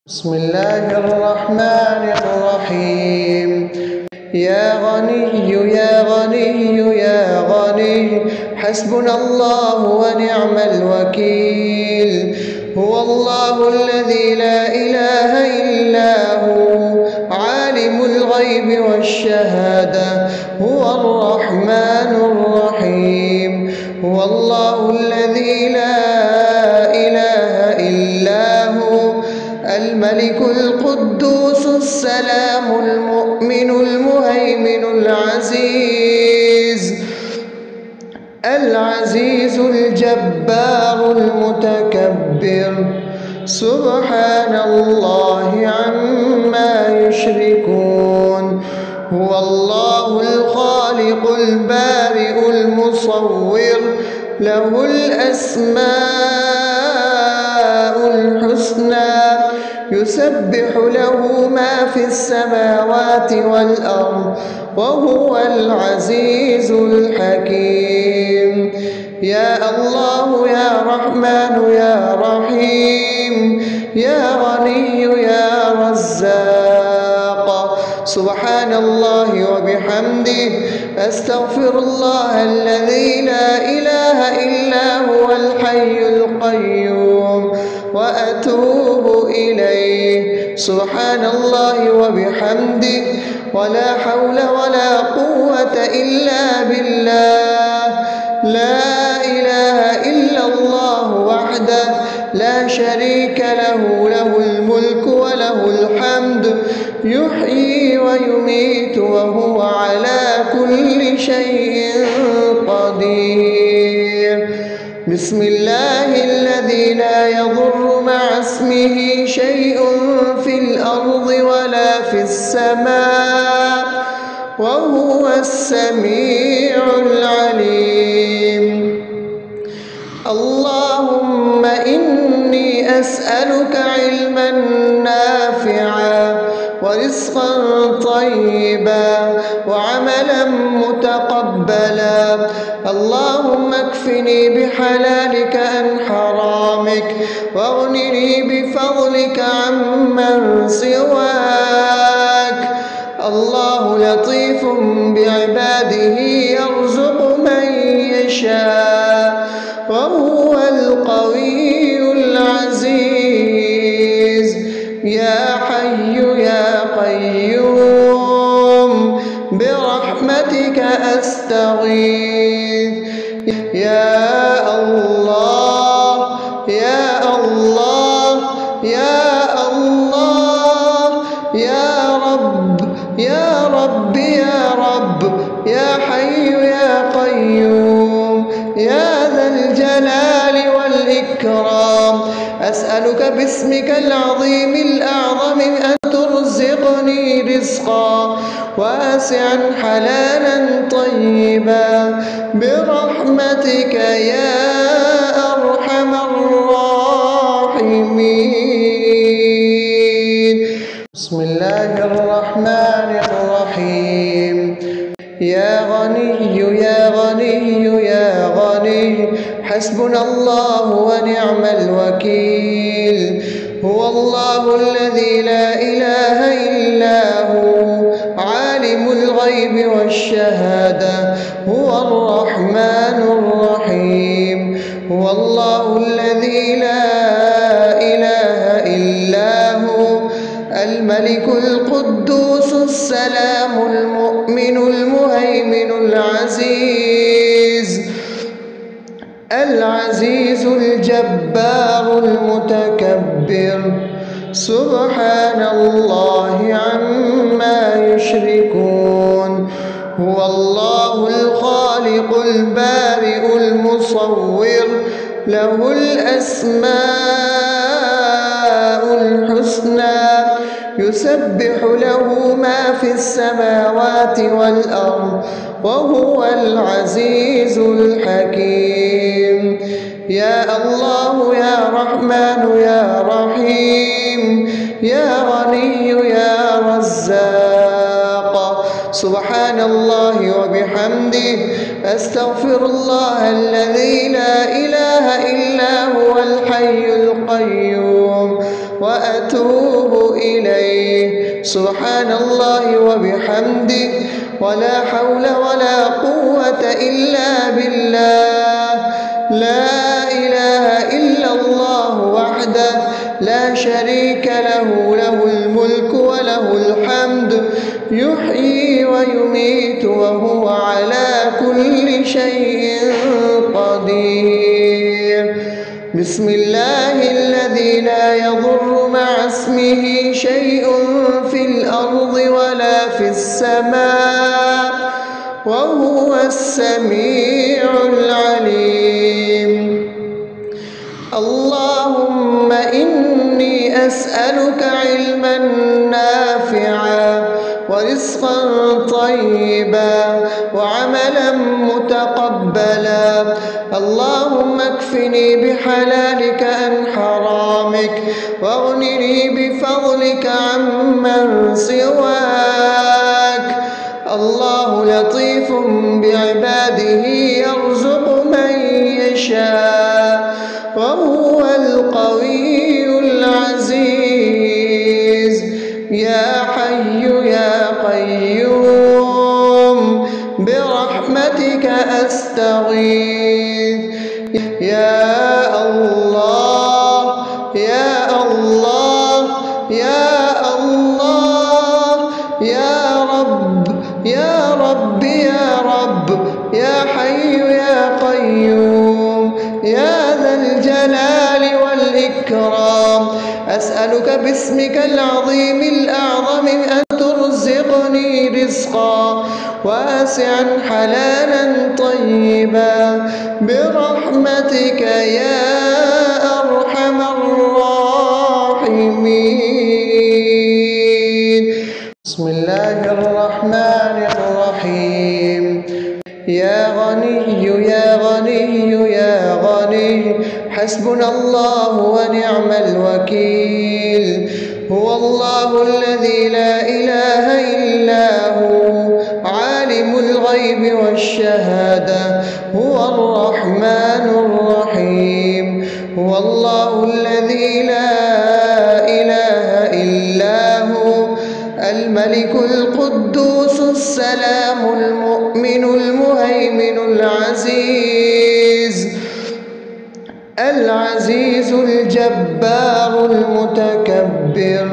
بسم الله الرحمن الرحيم. يا غني يا غني يا غني حسبنا الله ونعم الوكيل. هو الله الذي لا إله إلا هو عالم الغيب والشهادة هو الرحمن الرحيم. هو الله الذي لا إله إلا هو الملك القدوس السلام المؤمن المهيمن العزيز الجبار المتكبر سبحان الله عما يشركون. هو الله الخالق البارئ المصور له الأسماء الحسنى يسبح له ما في السماوات والأرض وهو العزيز الحكيم. يا الله يا رحمن يا رحيم يا غني يا رزاق سبحان الله وبحمده أستغفر الله الذي لا إله إلا هو الحي القيوم وأتوب إليه. سبحان الله وبحمده ولا حول ولا قوة إلا بالله. لا إله إلا الله وحده لا شريك له له الملك وله الحمد يحيي ويميت وهو على كل شيء قدير. بسم الله الذي لا يضر مع اسمه شيء في الأرض ولا في السماء وهو السميع العليم. اللهم إني أسألك علما نافعا ورزقا طيبا وعملا متقبلا. اللهم اكفني بحلالك عن حرامك واغنني بفضلك عمن سواك. الله لطيف بعباده يرزق من يشاء وهو القوي العزيز. يا حي يا قيوم برحمتك أستغيث. يا الله يا الله يا الله يا رب يا رب يا رب يا حي يا قيوم يا ذا الجلال والإكرام أسألك باسمك العظيم الأعظم أن ترزقني رزقا واسعا حلالا طيبا برحمتك يا أرحم الراحمين. بسم الله الرحمن الرحيم. يا غني يا غني يا غني حسبنا الله ونعم الوكيل. هو الله الذي لا إله إلا هو عالم الغيب والشهادة هو الرحمن الرحيم. هو الله الذي لا إله إلا هو الملك القدوس السلام المؤمن المهيمن العزيز الجبار المتكبر سبحان الله عما يشركون. هو الله الخالق البارئ المصور له الأسماء الحسنى يسبح له ما في السماوات والأرض وهو العزيز الحكيم. يا الله يا رحمن يا رحيم يا غني يا رزاق سبحان الله وبحمده أستغفر الله الذي لا إله إلا هو الحي القيوم وأتوب إليه. سبحان الله وبحمده، ولا حول ولا قوة إلا بالله. لا إله إلا الله وحده لا شريك له، له الملك وله الحمد، يحيي ويميت وهو على كل شيء قدير. بسم الله الذي لا يضر مع اسمه شيء في الأرض ولا في السماء، وهو السميع العليم. اللهم إني أسألك علما نافعا ورزقا طيبا وعملا متقبلا. اللهم اكفني بحلالك عن حرامك، واغنني بفضلك عمن سواك. الله لطيف بعباده يرزق من يشاء، وهو القوي العزيز. يا حي يا قيوم برحمتك أستغيث. يا الله يا الله يا الله يا رب يا رب يا رب، يا حي يا قيوم يا ذا الجلال والإكرام. أسألك باسمك العظيم الأعظم أن ترزقني رزقا واسعا حلالا طيبا برحمتك يا أرحم الراحمين. بسم الله الرحمن الرحيم. يا غني يا غني يا غني، حسبنا الله ونعم الوكيل. هو الله الذي لا إله إلا هو، عالم الغيب والشهادة، هو الرحمن الرحيم. هو الله الذي لا إله إلا هو، الملك القدوس السلام المؤمن المهيمن العزيز الجبار المتكبر.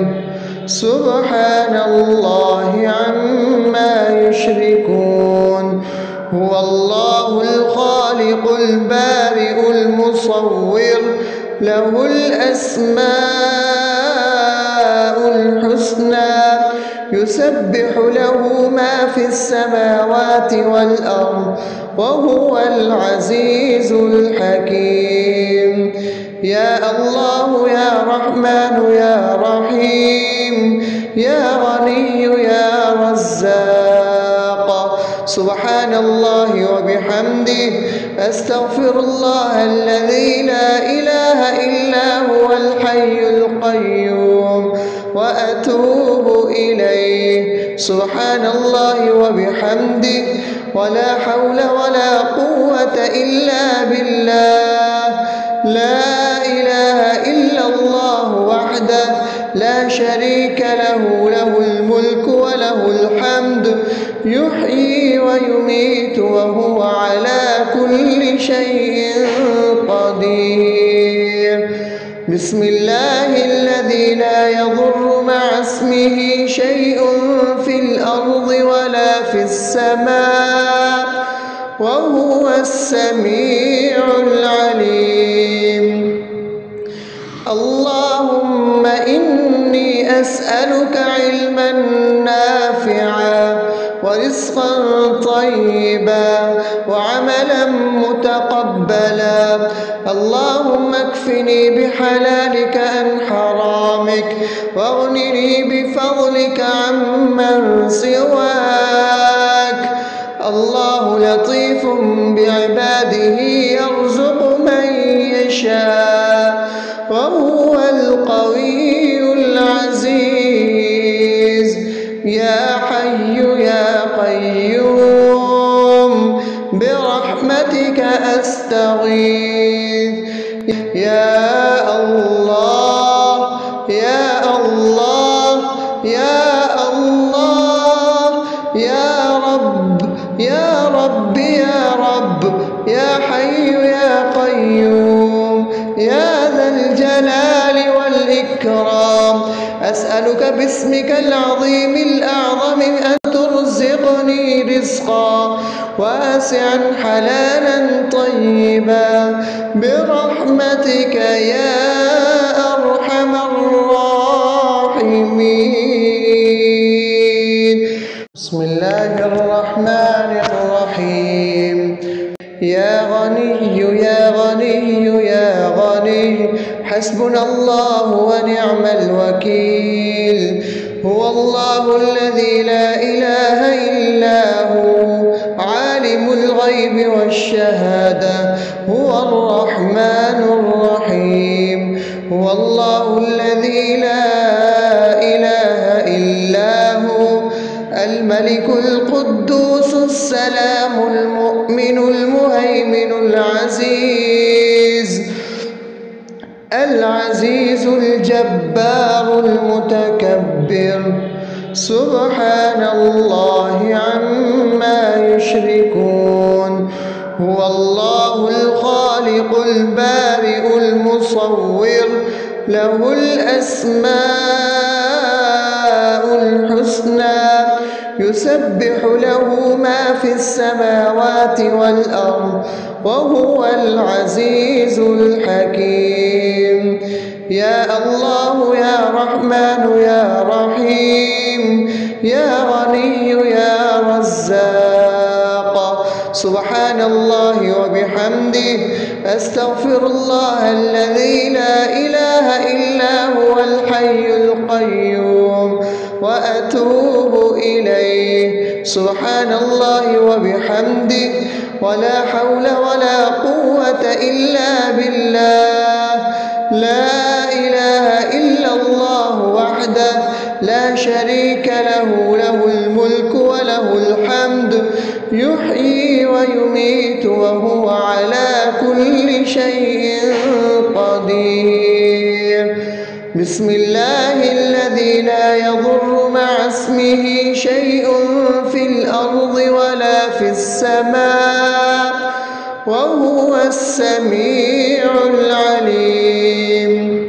سبحان الله عما يشركون. هو الله الخالق البارئ المصور، له الأسماء الحسنى، يسبح له ما في السماوات والأرض، وهو العزيز الحكيم. يا الله يا رحمن يا رحيم، يا غني يا رزاق. سبحان الله وبحمده، أستغفر الله الذي لا إله إلا هو الحي القيوم، وأتوب إليه. سبحان الله وبحمده، ولا حول ولا قوة إلا بالله. لا إله إلا الله وحده لا شريك له، له الملك وله الحمد، يحيي ويميت وهو على كل شيء قدير. بسم الله الذي لا يضر مع اسمه شيء في الأرض ولا في السماء، وهو السميع العليم. اللهم إني أسألك علما نافعا ورزقا طيبا وعملا متقبلا. اللهم اكفني بحلالك عن حرامك، واغنني بفضلك عمن سواك. الله لطيف بعباده يرزق من يشاء، وهو القوي العزيز. يا حي يا قيوم برحمتك أستغيث. يا الله رزقا أسألك باسمك العظيم الأعظم أن ترزقني رزقا واسعا حلالا طيبا برحمتك يا أرحم الراحمين. بسم الله الرحمن الرحيم. يا غني يا غني يا غني حسبنا الله ونعم الوكيل. هو الله الذي لا إله إلا هو عالم الغيب والشهادة هو الرحمن الرحيم. هو الله الذي لا إله إلا هو الملك القدوس السلام المؤمن المهيمن العزيز الجبار المتكبر سبحان الله عما يشركون. هو الله الخالق البارئ المصور له الأسماء الحسنى يسبح له ما في السماوات والأرض وهو العزيز الحكيم. يا الله يا رحمن يا رحيم يا غني يا رزاق سبحان الله وبحمده أستغفر الله الذي لا إله إلا هو الحي القيوم وأتوب إليه. سبحان الله وبحمده ولا حول ولا قوة إلا بالله. لا إله إلا الله وحده لا شريك له له الملك وله الحمد يحيي ويميت وهو على كل شيء قدير. بسم الله الذي لا يضر مع اسمه شيء في الأرض ولا في السماء وهو السميع العليم.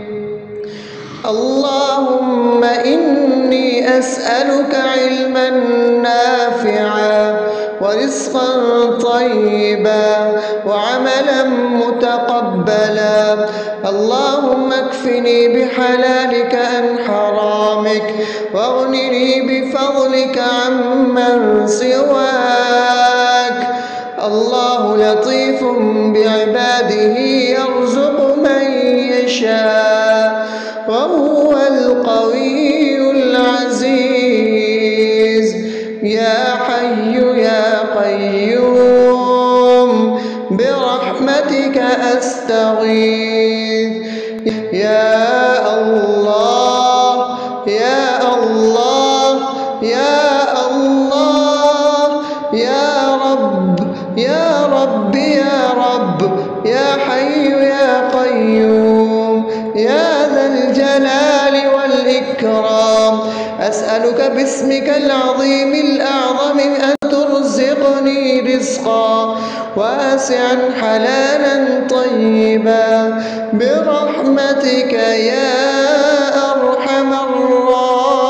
اللهم إني أسألك علما نافعا ورزقا طيبا وعملا متقبلا. اللهم اكفني بحلالك عن حرامك واغنني بفضلك عمن سواك. الله لطيف بعباده يرزق من يشاء وهو القوي العزيز. يا حي يا قيوم برحمتك أستغيث. يا الله يا الله يا الله يا رب يا رب يا رب يا حي يا قيوم يا ذا الجلال والإكرام أسألك باسمك العظيم الأعظم أن ترزقني رزقا واسعا حلالا طيبا برحمتك يا أرحم الراحمين.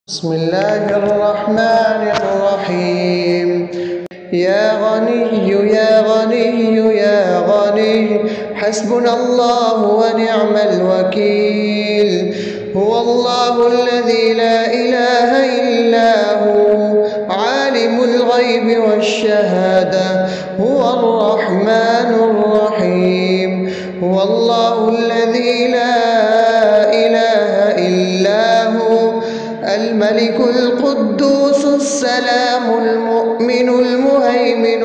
بسم الله الرحمن الرحيم. يا غني يا غني يا غني حسبنا الله ونعم الوكيل. هو الله الذي لا إله إلا هو عالم الغيب والشهادة هو الرحمن الرحيم. هو الله الذي لا إله إلا هو الملك القدوس السلام المؤمن المهيمن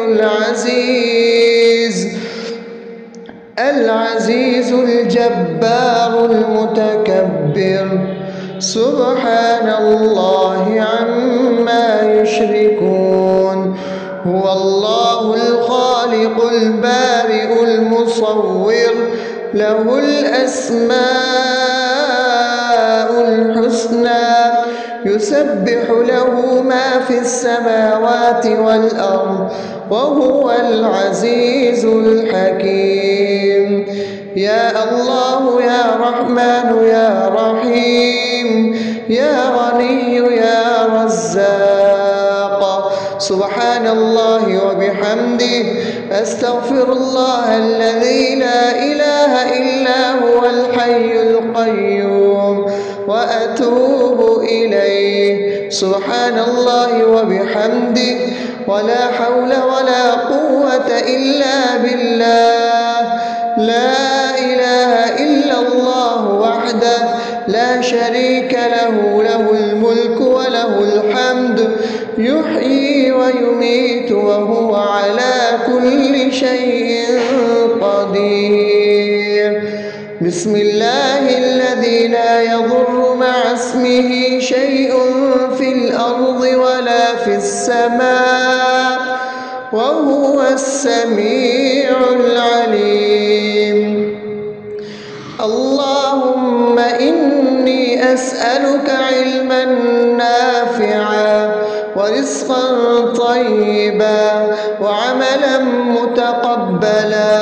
العزيز الجبار المتكبر سبحان الله عما يشركون. هو الله الخالق البارئ المصور له الأسماء الحسنى يسبح له ما في السماوات والأرض وهو العزيز الحكيم. يا الله يا رحمن يا رحيم يا غني يا رزاق. سبحان الله وبحمده أستغفر الله الذي لا إله إلا هو الحي القيوم وأتوب إليه. سبحان الله وبحمده ولا حول ولا قوة إلا بالله. لا إله إلا الله وحده لا شريك له، له الملك وله الحمد يحيي ويميت وهو على كل شيء قدير. بسم الله الذي لا يضر مع اسمه شيء في الأرض ولا في السماء وهو السميع العليم. اللهم إني أسألك علما نافعا ورزقا طيبا وعملا متقبلا.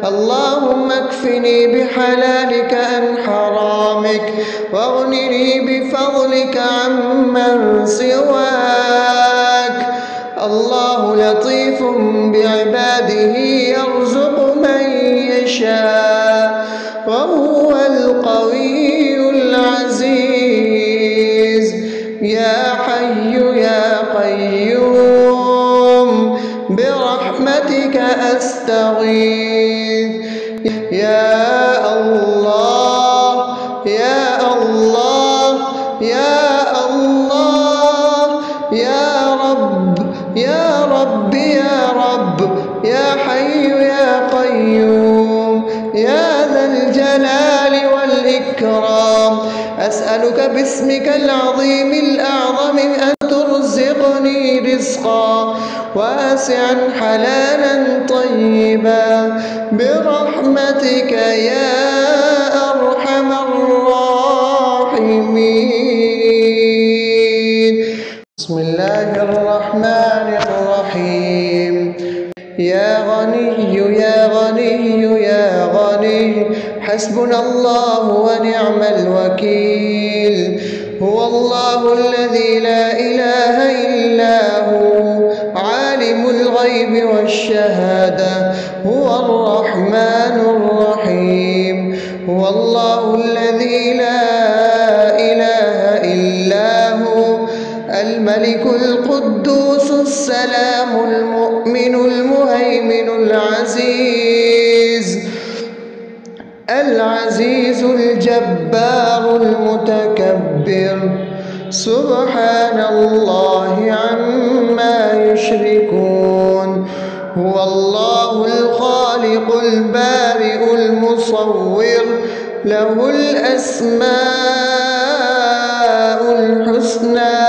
اللهم اكفني بحلالك عن حرامك واغنني بفضلك عمن سواك. الله لطيف بعباده يرزق من يشاء وهو القوي العزيز. يا حي يا قيوم برحمتك أستغيث. يا الله يا الله يا الله يا رب يا رب يا رب يا حي يا قيوم يا ذا الجلال والإكرام. أسألك باسمك العظيم الأعظم أن ترزقني رزقا واسعا حلالا طيبا برحمتك يا أرحم الراحمين. بسم الله الرحمن الرحيم. يا غني يا غني يا غني حسبنا الله ونعم الوكيل. هو الله الذي لا إله إلا هو عالم الغيب والشهادة هو الرحمن الرحيم. هو الله الذي لا إله إلا هو الملك القدوس السلام المؤمن المهيمن العزيز الجبار المتكبر. سبحان الله عما يشركون. هو الله الخالق البارئ المصور له الأسماء الحسنى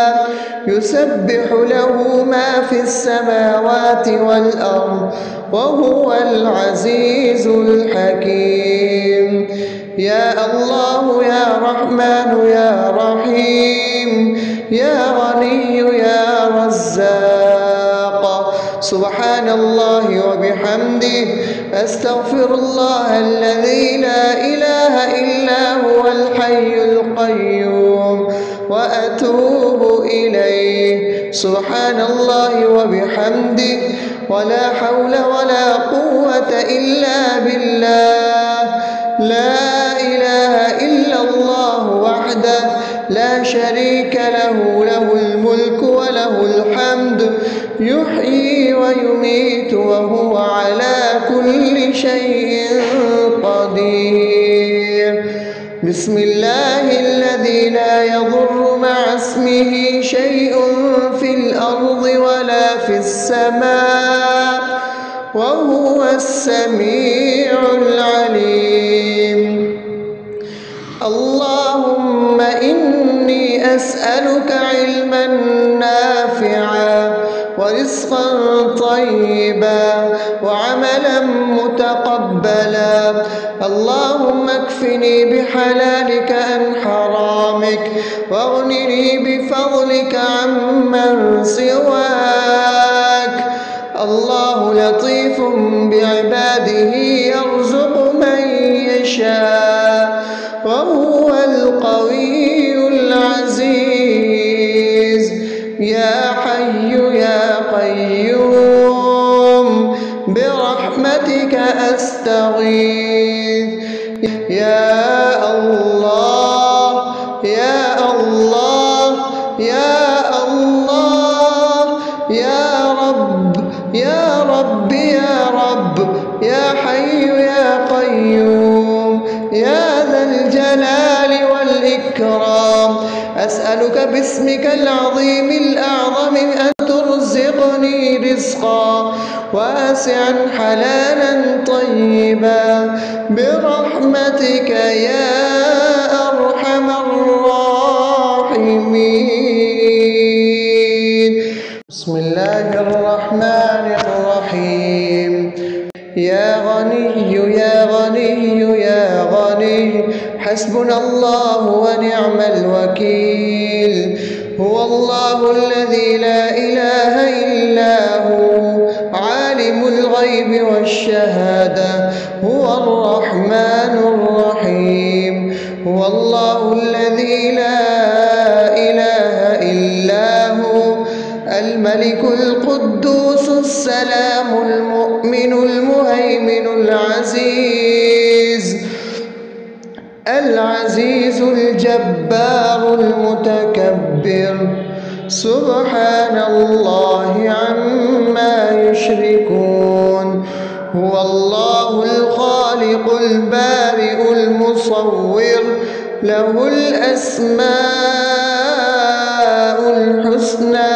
يسبح له ما في السماوات والأرض وهو العزيز الحكيم. يا الله يا رحمن يا رحيم يا غني يا رزاق. سبحان الله وبحمده أستغفر الله الذي لا إله إلا هو الحي القيوم وأتوب إليه. سبحان الله وبحمده ولا حول ولا قوة إلا بالله. لا إله إلا الله وحده لا شريك له، له الملك وله الحمد يحيي ويميت وهو على كل شيء قدير. بسم الله الذي لا يضر مع اسمه شيء في الأرض ولا في السماء وهو السميع العليم. اللهم إني أسألك علما نافعا ورزقا طيبا وعملا متقبلا. اللهم اكفني بحلالك عن حرامك واغنني بفضلك عمن سواك. الله لطيف بعباده يرزق من أستغيث. يا الله يا الله يا الله يا رب يا رب يا رب يا حي يا قيوم يا ذا الجلال والإكرام، أسألك باسمك العظيم الأعظم أن ترزقني رزقا واسعا حلالا طيبا برحمتك يا أرحم الراحمين. بسم الله الرحمن الرحيم. يا غني يا غني يا غني حسبنا الله ونعم الوكيل. هو الله الذي لا إله إلا هو عالم الغيب والشهادة، هو الرحمن الرحيم. هو الله الذي لا إله إلا هو الملك القدوس السلام المؤمن المهيمن العزيز الجبار المتكبر، سبحان الله عما يشركون. هو الله الخالق البارئ المصور، له الأسماء الحسنى،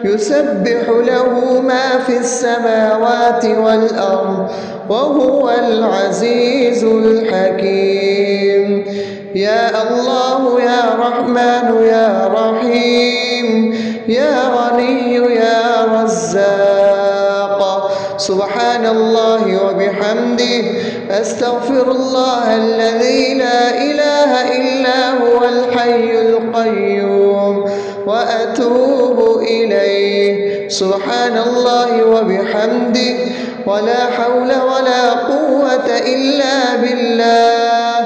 يسبح له ما في السماوات والأرض، وهو العزيز الحكيم. يا الله يا رحمن يا رحيم يا غني يا رزاق، سبحان الله وبحمده، أستغفر الله الذي لا إله إلا هو الحي القيوم وأتوب إليه. سبحان الله وبحمده، ولا حول ولا قوة إلا بالله.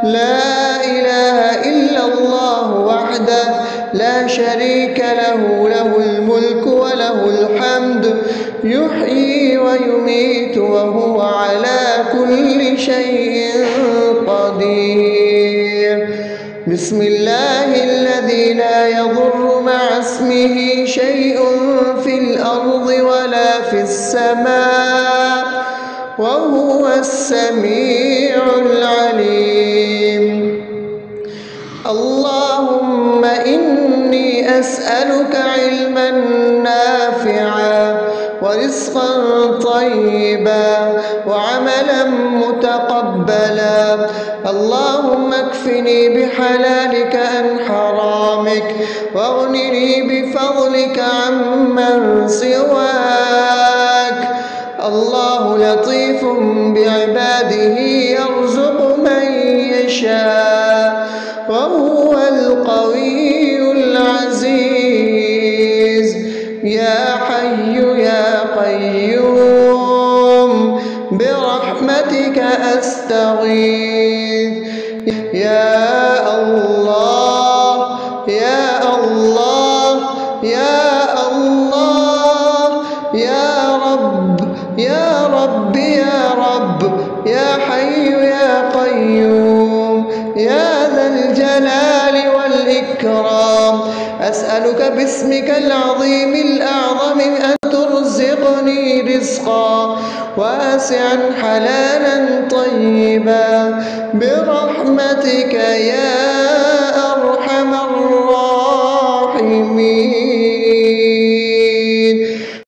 لا إله إلا الله وحده لا شريك له، له الملك وله الحمد، يحيي ويميت وهو على كل شيء قدير. بسم الله الذي لا يضر مع اسمه شيء في الأرض ولا في السماء، وهو السميع العليم. اللهم إني أسألك علما نافعا ورزقا طيبا وعملا متقبلا. اللهم اكفني بحلالك عن حرامك، واغنني بفضلك عمن سواك. الله لطيف بعباده يرزق من يشاء، وهو القوي العزيز. يا حي يا قيوم برحمتك أستغيث. يا الله يا الله يا الله يا رب يا رب يا رب يا حي يا قيوم يا ذا الجلال والإكرام، أسألك باسمك العظيم الأعظم أن ترزقني رزقا واسعا حلالا طيبا برحمتك يا أرحم الراحمين.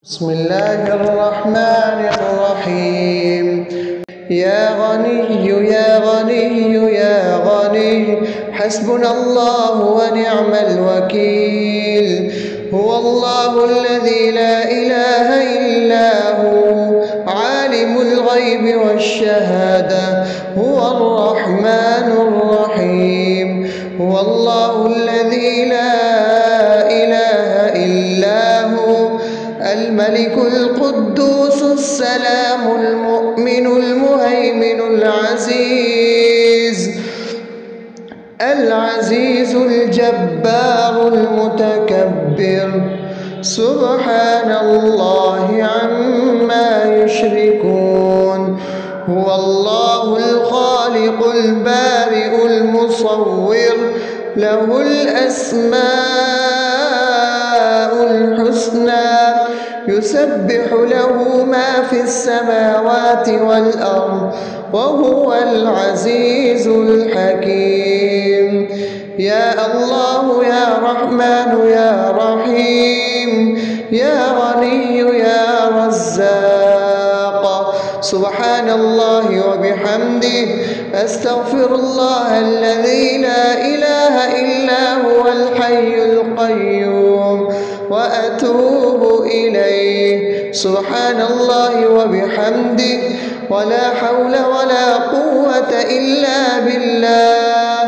بسم الله الرحمن الرحيم. يا غني يا غني يا غني حسبنا الله ونعم الوكيل. هو الله الذي لا إله إلا هو عالم الغيب والشهادة، هو الرحمن الرحيم. هو الله الذي لا إله إلا هو الملك القدوس السلام المؤمن المهيمن العزيز الجبار المتكبر، سبحان الله عما يشركون. هو الله الخالق البارئ المصور له الأسماء الحسنى يسبح له ما في السماوات والأرض وهو العزيز الحكيم. يا الله يا رحمن يا رحيم يا غني يا رزاق. سبحان الله وبحمده أستغفر الله الذي لا إله إلا هو الحي القيوم وأتوب إليه. سبحان الله وبحمده ولا حول ولا قوة إلا بالله.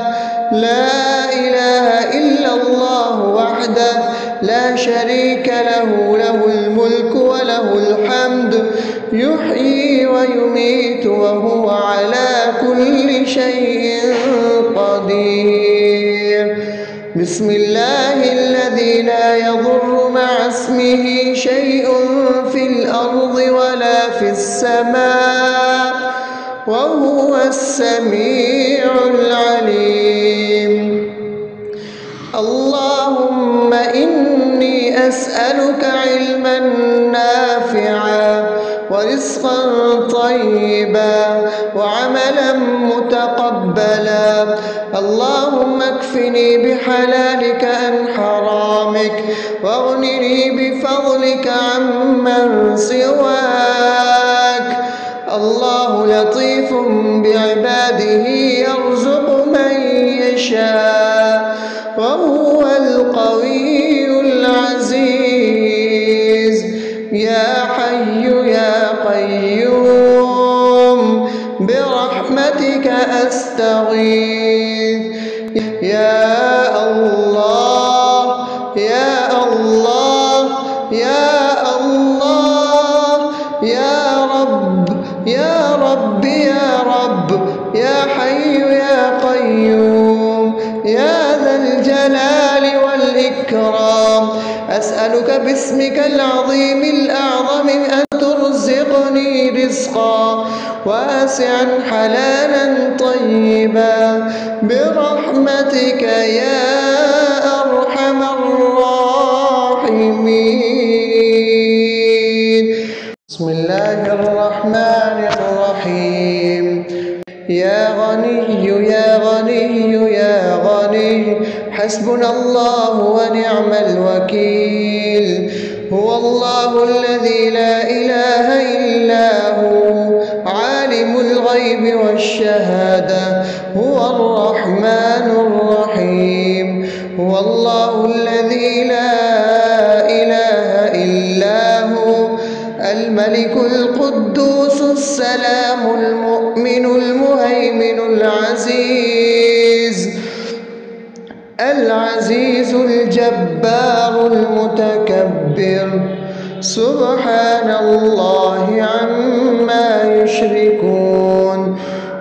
لا إله إلا الله وحده لا شريك له له الملك وله الحمد يحيي ويميت وهو على كل شيء قدير. بسم الله الذي لا يضر مع اسمه شيء في الأرض ولا في السماء وهو السميع العليم. اللهم إني أسألك علما نافعا ورزقا طيبا وعملا متقبلا. اللهم اكفني بحلالك عن حرامك واغنني بفضلك عمن سواك. الله لطيف بعباده يرزق من يشاء وهو القوي العزيز. يا حي يا قيوم برحمتك أستغيث. يا الله يا الله يا الله يا رب يا رب يا رب يا حي يا قيوم يا ذا الجلال والإكرام. أسألك باسمك العظيم الأعظم أن ترزقني رزقا واسعا حلالا طيبا برحمتك يا أرحم الراحمين. بسم الله الرحمن الرحيم. يا غني يا غني يا غني حسبنا الله ونعم الوكيل. هو الله الذي لا إله إلا هو عالم الغيب والشهادة هو الرحمن الرحيم. هو الله الذي لا إله إلا هو الملك القدوس السلام المؤمن المهيمن العزيز الجبار المتكبر. سبحان الله عما يشركون.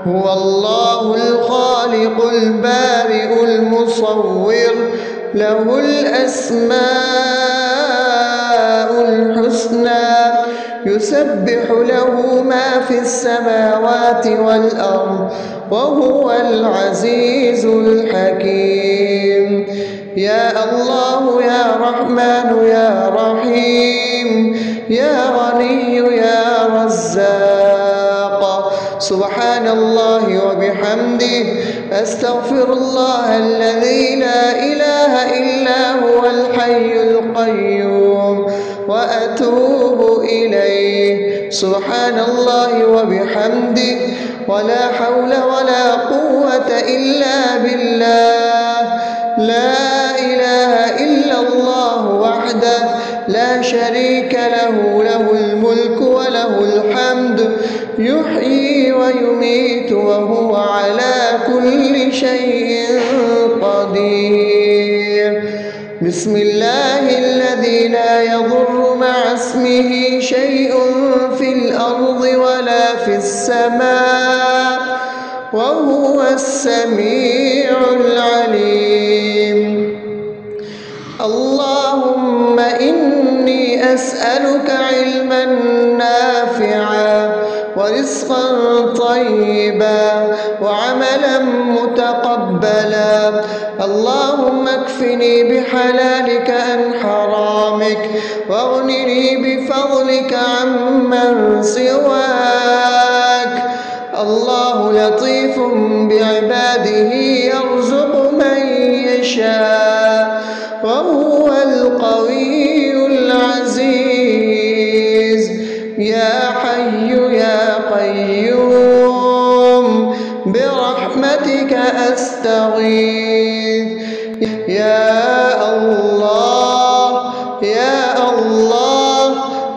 هو الله الخالق البارئ المصور له الأسماء الحسنى يسبح له ما في السماوات والأرض وهو العزيز الحكيم. يا الله يا رحمن يا رحيم يا غني يا رزاق. سبحان الله وبحمده أستغفر الله الذي لا إله إلا هو الحي القيوم وأتوب إليه. سبحان الله وبحمده ولا حول ولا قوة إلا بالله. لا إله إلا الله وحده لا شريك له له الملك وله الحمد يحيي ويميت وهو على كل شيء قدير. بسم الله الذي لا يضر مع اسمه شيء في الأرض ولا في السماء وهو السميع العليم. اللهم إني أسألك علما نافعا ورزقا وتقبلا. اللهم اكفني بحلالك عن حرامك، واغنني بفضلك عمن سواك. الله لطيف بعباده يرزق من يشاء، وهو القوي العزيز. يا حي يا قيوم برحمتك أستغيث. يا الله يا الله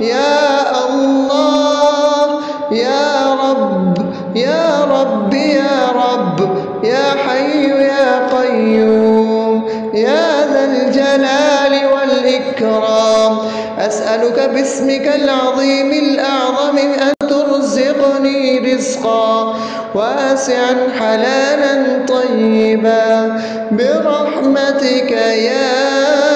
يا الله يا رب يا رب يا رب يا حي يا قيوم يا ذا الجلال والإكرام. أسألك باسمك العظيم الأعظم أن ترزقني رزقا واسعا حلالا طيبا برحمتك يا